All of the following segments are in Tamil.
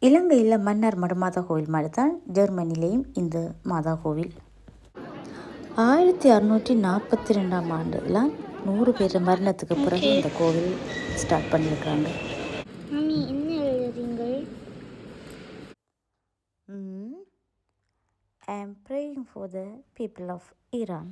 இலங்கையில் மன்னார் மடுமாதா கோவில் மாதிரி தான் ஜெர்மனிலேயும் இந்த மாதா கோவில். 1642ஆம் ஆண்டுலாம் 100 பேர் மரணத்துக்கு பிறகு இந்த கோவில் ஸ்டார்ட் பண்ணியிருக்கிறாங்க. I am praying for the people of Iran.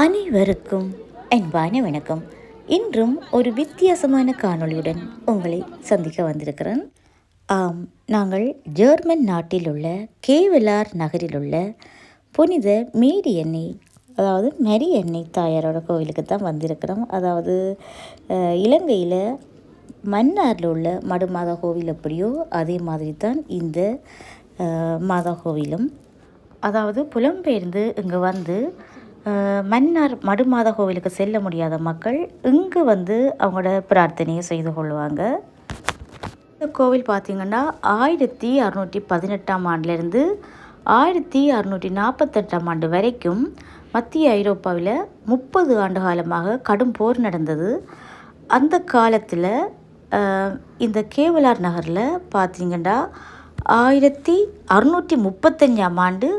அனைவருக்கும் அன்பான வணக்கம். இன்றும் ஒரு வித்தியாசமான காணொளியுடன் உங்களை சந்திக்க வந்திருக்கிறேன். நாங்கள் ஜெர்மன் நாட்டில் உள்ள கேவலார் நகரில் உள்ள புனித மேரி அன்னை, அதாவது மேரி அன்னை தாயாரோட கோவிலுக்கு தான் வந்திருக்கிறோம். அதாவது இலங்கையில் மன்னாரில் உள்ள மடுமாதா கோவில் எப்படியோ அதே மாதிரி தான் இந்த மாதா கோவிலும். அதாவது புலம்பெயர்ந்து இங்கே வந்து மன்னார் மடுமாதா கோவிலுக்கு செல்ல முடியாத மக்கள் இங்கு வந்து அவங்களோட பிரார்த்தனையை செய்து கொள்வாங்க. இந்த கோவில் பார்த்திங்கன்னா 1618ஆம் ஆண்டிலிருந்து 1648ஆம் ஆண்டு வரைக்கும் மத்திய ஐரோப்பாவில் 30 ஆண்டு காலமாக கடும் போர் நடந்தது. அந்த காலத்தில் இந்த கேவலார் நகரில் பார்த்திங்கன்னா 1635ஆம் ஆண்டு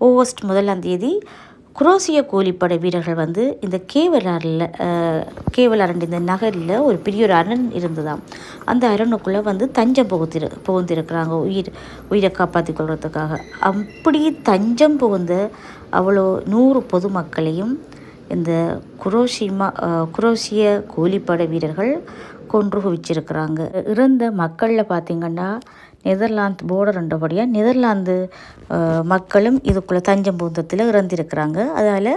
ஆகஸ்ட் 1ஆம் தேதி குரோசிய கூலிப்படை வீரர்கள் வந்து இந்த கேவலார் இந்த நகரில் ஒரு பெரிய ஒரு அரண் இருந்ததாம். அந்த அரணுக்குள்ளே வந்து தஞ்சம் புகுந்திருக்கிறாங்க உயிரை காப்பாற்றி கொள்வதுக்காக. அப்படி தஞ்சம் புகுந்த அவ்வளோ 100 பொதுமக்களையும் இந்த குரோசிய கூலிப்படை வீரர்கள் கொன்று குவிச்சிருக்கிறாங்க. இறந்த மக்களில் பார்த்திங்கன்னா நெதர்லாந்து போர்டர் என்றபடியாக நெதர்லாந்து மக்களும் இதுக்குள்ளே தஞ்சம் புகுந்தத்தில் இறந்திருக்கிறாங்க. அதனால்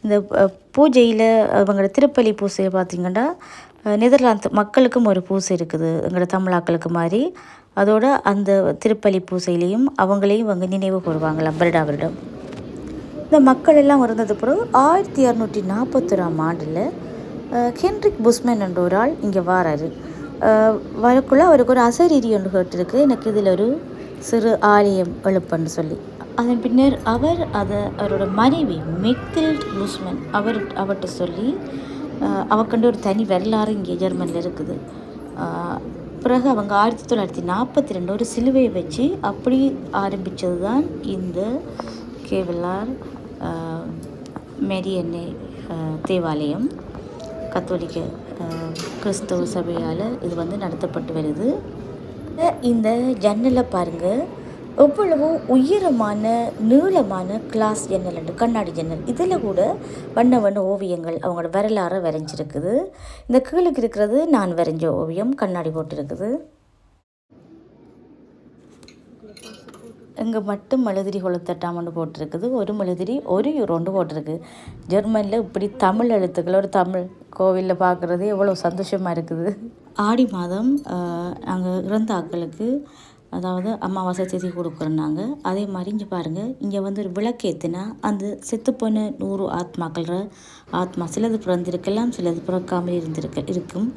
இந்த பூஜையில் அவங்களோட திருப்பலி பூசையை பார்த்திங்கன்னா நெதர்லாந்து மக்களுக்கும் ஒரு பூசை இருக்குது, எங்களோட தமிழாக்களுக்கு மாதிரி. அதோட அந்த திருப்பலி பூசையிலையும் அவங்களையும் அவங்க நினைவு கூறுவாங்களாம் வருடம். இந்த மக்கள் எல்லாம் இறந்தது பிறகு 1641ஆம் ஆண்டில் ஹென்ரிக் புஷ்மேன் என்ற ஒரு ஆள் இங்கே வாராரு. வரக்குள்ளே அவருக்கு ஒரு அசரீரி ஒன்று கேட்டிருக்கு, எனக்கு இதில் ஒரு சிறு ஆலயம் எழுப்பன்னு சொல்லி. அதன் பின்னர் அவரோட மனைவி மெக்தில்ட் புஷ்மேன் அவர்கிட்ட சொல்லி அவக்கண்டு ஒரு தனி வரலாறு இங்கே ஜெர்மனியில் இருக்குது. பிறகு அவங்க 1942 ஒரு சிலுவையை வச்சு அப்படி ஆரம்பித்தது தான் இந்த கேவலார் மேரி அன்னை தேவாலயம். கத்தோலிக்க கிறிஸ்தவ சபையால் இது வந்து நடத்தப்பட்டு வருது. இந்த ஜன்னலை பாருங்கள், எவ்வளவோ உயரமான நீளமான கிளாஸ் ஜன்னல், கண்ணாடி ஜன்னல். இதில் கூட வண்ண ஓவியங்கள் அவங்களோட வரலாறை வரைஞ்சிருக்குது. இந்த கீழுக்கு இருக்கிறது நான் வரைஞ்ச ஓவியம், கண்ணாடி போட்டிருக்குது. இங்கே மட்டும் மெழுதிரி கொளுத்தட்டாமன்னு போட்டிருக்குது. ஒரு மெழுதிரி €1 போட்டிருக்கு. ஜெர்மனியில் இப்படி தமிழ் எழுத்துக்களோட தமிழ் கோவிலில் பார்க்குறது எவ்வளோ சந்தோஷமாக இருக்குது. ஆடி மாதம் நாங்கள் இறந்த ஆக்களுக்கு அதாவது அமாவாசை திதி கொடுக்குறோன்னாங்க. அதே மாதிரி இங்கே பாருங்கள், இங்கே வந்து ஒரு விளக்கேற்றினா அந்த செத்துப்போன 100 ஆத்மாக்கள ஆத்மா சிலது பிறந்திருக்கலாம், சிலது பிறக்காமல் இருக்கும்.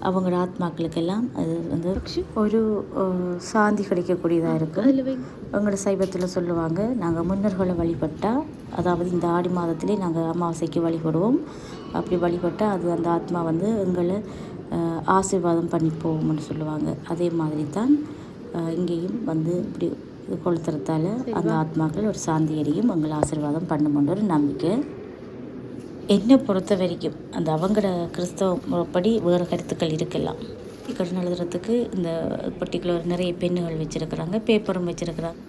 அவங்களோட ஆத்மாக்களுக்கெல்லாம் அது வந்து ஒரு சாந்தி கிடைக்கக்கூடியதாக இருக்குது. அவங்களோட சைவத்தில் சொல்லுவாங்க, நாங்கள் முன்னோர்களை வழிபட்டால், அதாவது இந்த ஆடி மாதத்திலே நாங்கள் அமாவாசைக்கு வழிபடுவோம். அப்படி வழிபட்டால் அது அந்த ஆத்மா வந்து எங்களை ஆசீர்வாதம் பண்ணி போகும்னு சொல்லுவாங்க. அதே மாதிரி தான் இங்கேயும் வந்து இப்படி கொளுத்துறதால அந்த ஆத்மாக்கள் ஒரு சாந்தி அடையும், எங்களை ஆசீர்வாதம் பண்ணுமென்ற ஒரு நம்பிக்கை. என்னை பொறுத்த வரைக்கும் அந்த அவங்களோட கிறிஸ்தவ முறைப்படி வேறு கருத்துக்கள் இருக்கலாம். கடன் எழுதுறதுக்கு இந்த பர்டிகுலர் நிறைய பெண்ணுகள் வச்சுருக்குறாங்க, பேப்பரும் வச்சுருக்குறாங்க.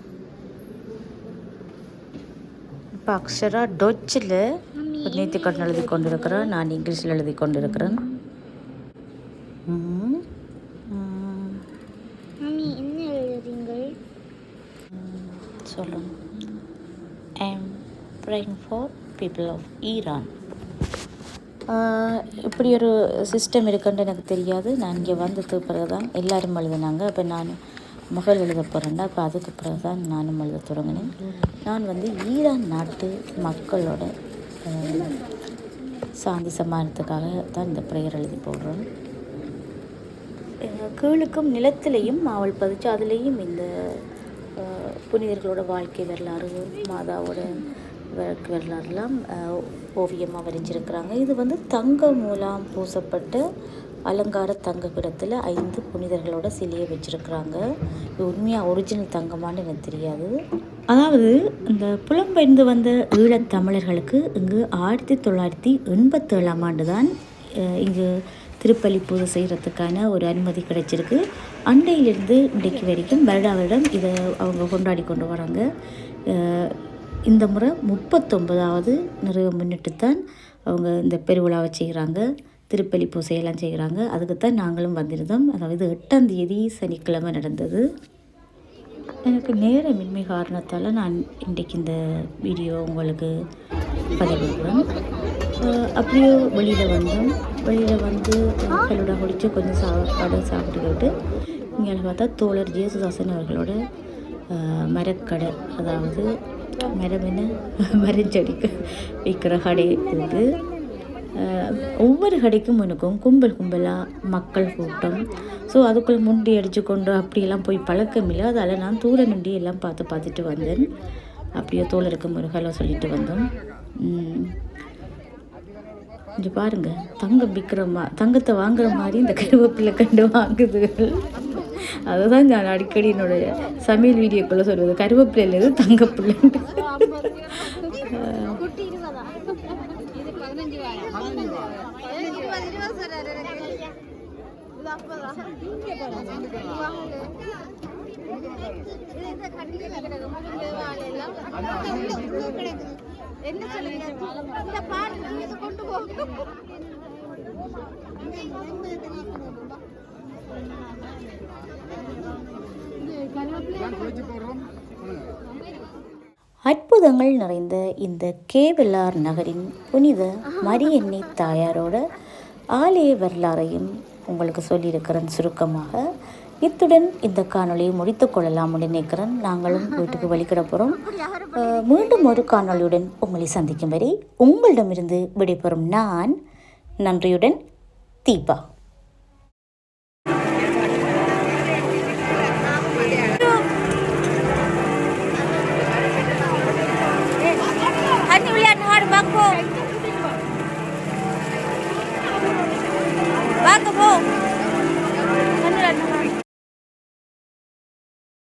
இப்போ அக்ஷரா டொச்சில் நேற்று கடன் எழுதி கொண்டு இருக்கிறேன், நான் இங்கிலீஷில் எழுதி கொண்டு இருக்கிறேன். சொல்லுங்க. I am praying for people of Iran. இப்படி ஒரு சிஸ்டம் இருக்குன்னு எனக்கு தெரியாது. நான் இங்கே வந்ததுக்கு பிறகு தான் எல்லோரும் எழுதினாங்க. அப்போ நான் மகள் எழுத போகிறேன்டா, அப்போ அதுக்கு பிறகு தான் நானும் எழுத தொடங்கினேன். நான் வந்து ஈரான் நாட்டு மக்களோட சாந்தி சமாதானத்துக்காக தான் இந்த ப்ரேயர் எழுதி போடுறோம். கீழுக்கும் நிலத்திலையும் மாவல் பதிச்சு அதுலேயும் இந்த புனிதர்களோட வாழ்க்கை வரலாறு, மாதாவோட வாழ்க்கை வரலாறுலாம் ஓவியமாக வரைஞ்சிருக்கிறாங்க. இது வந்து தங்க மூலம் பூசப்பட்ட அலங்கார தங்க கிடத்தில் 5 புனிதர்களோட சிலையை வச்சுருக்குறாங்க. இது உண்மையாக ஒரிஜினல் தங்கமானு எனக்கு தெரியாது. அதாவது இந்த புலம்பெயர்ந்து வந்த ஈழத்தமிழர்களுக்கு இங்கு 1987 ஆண்டு தான் இங்கு திருப்பலி பூஜை செய்கிறதுக்கான ஒரு அனுமதி கிடைச்சிருக்கு. அண்டையிலிருந்து இன்றைக்கு வரைக்கும் வருடம் இதை அவங்க கொண்டாடி கொண்டு வராங்க. இந்த முறை 39வது நிறைவு முன்னிட்டு தான் அவங்க இந்த பெருவிழாவை செய்கிறாங்க, திருப்பலி பூசையெல்லாம் செய்கிறாங்க. அதுக்கு தான் நாங்களும் வந்திருந்தோம். அதாவது 8ஆம் தேதி சனிக்கிழமை நடந்தது. எனக்கு நேரமின்மை காரணத்தால் நான் இன்றைக்கு இந்த வீடியோ உங்களுக்கு பதிவிடுறேன். அப்படியே வெளியில் வந்து கல்லூடா குடித்து கொஞ்சம் சாப்பாடு சாப்பிட்டுக்கிட்டு இங்கே பார்த்தா தோழர் ஜேசுதாசன் அவர்களோட மரக்கடை, அதாவது மரஞ்செடிக்கு விற்கிற கடை இருக்குது. ஒவ்வொரு கடைக்கும் எனக்கும் கும்பலாக மக்கள் கூட்டம். ஸோ அதுக்குள்ளே முண்டி அடித்து கொண்டு அப்படியெல்லாம் போய் பழக்கம் இல்லை. அதால் நான் தூர நின்று எல்லாம் பார்த்துட்டு வந்தேன். அப்படியே தோழருக்கு ஒரு ஹலோ சொல்லிட்டு வந்தோம். கொஞ்சம் பாருங்கள், தங்கத்தை வாங்குற மாதிரி இந்த கருவேப்பிலை கண்டு வாங்குதுகள். அதுதான் நான் அடிக்கடி என்னோடய சமையல் வீடியோக்குள்ளே சொல்வது, கருவேப்பிலையிலேருந்து தங்கப்பிள்ளைன்ட்டு. அற்புதங்கள் நிறைந்த இந்த கேவலார் நகரின் புனித மரியன்னை தாயாரோட ஆலய வரலாறையும் உங்களுக்கு சொல்லியிருக்கிறேன் சுருக்கமாக. இத்துடன் இந்த காணொலியை முடித்து கொள்ளலாம் நினைக்கிறேன். நாங்களும் வீட்டுக்கு வழிகிட போகிறோம். மீண்டும் ஒரு காணொலியுடன் உங்களை சந்திக்கும் வரை உங்களிடமிருந்து விடைபெறும் நான் நன்றியுடன் தீபா.